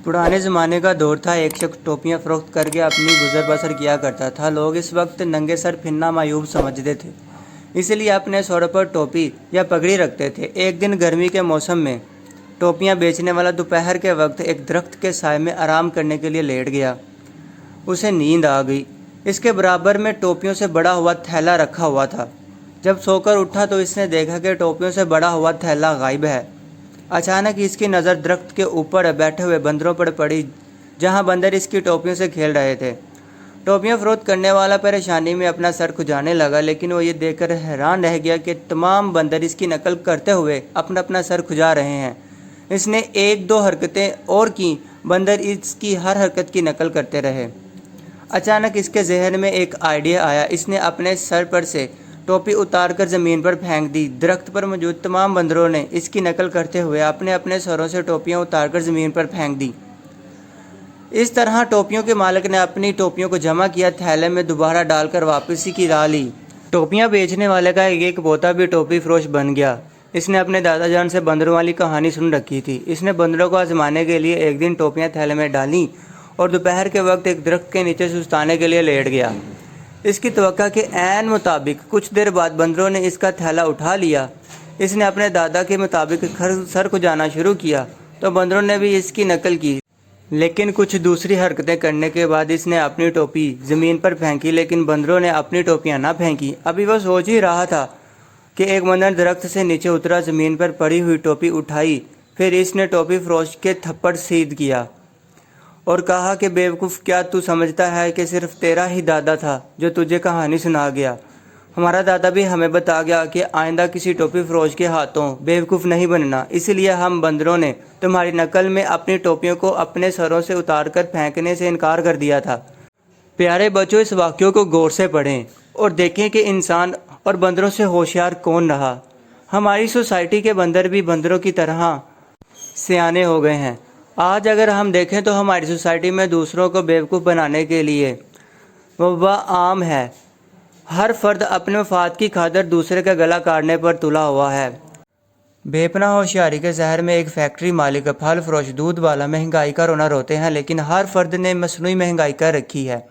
पुराने ज़माने का दौर था। एक शख्स टोपियाँ फ़रोख्त करके अपनी गुज़र बसर किया करता था। लोग इस वक्त नंगे सर फिरना मायूब समझते थे, इसलिए अपने सर पर टोपी या पगड़ी रखते थे। एक दिन गर्मी के मौसम में टोपियाँ बेचने वाला दोपहर के वक्त एक दरख्त के साए में आराम करने के लिए लेट गया। उसे नींद आ गई। इसके बराबर में टोपियों से बड़ा हुआ थैला रखा हुआ था। जब सोकर उठा तो इसने देखा कि टोपियों से बड़ा हुआ थैला गायब है। अचानक इसकी नज़र दरख्त के ऊपर बैठे हुए बंदरों पर पड़ी, जहां बंदर इसकी टोपियों से खेल रहे थे। टोपियां फरोख्त करने वाला परेशानी में अपना सर खुजाने लगा, लेकिन वो ये देखकर हैरान रह गया कि तमाम बंदर इसकी नकल करते हुए अपना अपना सर खुजा रहे हैं। इसने एक दो हरकतें और की, बंदर इसकी हर हरकत की नकल करते रहे। अचानक इसके जहन में एक आइडिया आया। इसने अपने सर पर से टोपी उतारकर ज़मीन पर फेंक दी। दरख्त पर मौजूद तमाम बंदरों ने इसकी नकल करते हुए अपने अपने सरों से टोपियां उतारकर ज़मीन पर फेंक दी। इस तरह टोपियों के मालिक ने अपनी टोपियों को जमा किया, थैले में दोबारा डालकर वापसी की राह ली। टोपियां बेचने वाले का एक पोता भी टोपी फरोश बन गया। इसने अपने दादा जान से बंदरों वाली कहानी सुन रखी थी। इसने बंदरों को आजमाने के लिए एक दिन टोपियां थैले में डाली और दोपहर के वक्त एक दरख्त के नीचे सुस्ताने के लिए लेट गया। इसकी तवक्का के ऐन मुताबिक कुछ देर बाद बंदरों ने इसका थैला उठा लिया। इसने अपने दादा के मुताबिक सर खुजाना शुरू किया तो बंदरों ने भी इसकी नकल की, लेकिन कुछ दूसरी हरकतें करने के बाद इसने अपनी टोपी ज़मीन पर फेंकी, लेकिन बंदरों ने अपनी टोपियां ना फेंकी। अभी वह सोच ही रहा था कि एक बंदर दरख्त से नीचे उतरा, ज़मीन पर पड़ी हुई टोपी उठाई, फिर इसने टोपी फरोश के थप्पड़ सीध किया और कहा कि बेवकूफ़, क्या तू समझता है कि सिर्फ तेरा ही दादा था जो तुझे कहानी सुना गया? हमारा दादा भी हमें बता गया कि आइंदा किसी टोपी फरोश के हाथों बेवकूफ़ नहीं बनना। इसलिए हम बंदरों ने तुम्हारी नकल में अपनी टोपियों को अपने सरों से उतारकर फेंकने से इनकार कर दिया था। प्यारे बच्चों, इस वाक़े को गौर से पढ़ें और देखें कि इंसान और बंदरों से होशियार कौन रहा। हमारी सोसाइटी के बंदर भी बंदरों की तरह सियाने हो गए हैं। आज अगर हम देखें तो हमारी सोसाइटी में दूसरों को बेवकूफ़ बनाने के लिए वह आम है। हर फर्द अपने मफाद की खातिर दूसरे का गला काटने पर तुला हुआ है। बेपनाह होशियारी के शहर में एक फैक्ट्री मालिक, फल फरोश, दूध वाला महंगाई का रोना रोते हैं, लेकिन हर फर्द ने मसनूई महंगाई कर रखी है।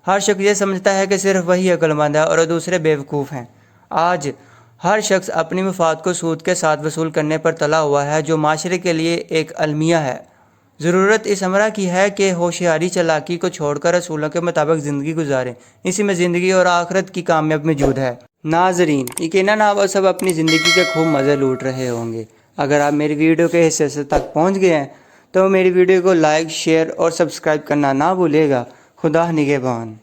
हर शख्स ये समझता है कि सिर्फ वही अक्लमंद है और दूसरे बेवकूफ़ हैं। आज हर शख्स अपनी मफाद को सूद के साथ वसूल करने पर तला हुआ है, जो माशरे के लिए एक अलमिया है। ज़रूरत इस अमरा की है कि होशियारी चालाकी को छोड़कर रसूलों के मुताबिक ज़िंदगी गुजारें। इसी में ज़िंदगी और आखिरत की कामयाबी मौजूद है। नाज़रीन, यकीनन आप सब अपनी ज़िंदगी के खूब मज़े लूट रहे होंगे। अगर आप मेरी वीडियो के हिस्से से तक पहुँच गए हैं तो मेरी वीडियो को लाइक, शेयर और सब्सक्राइब करना ना भूलिएगा। खुदा निगहबान।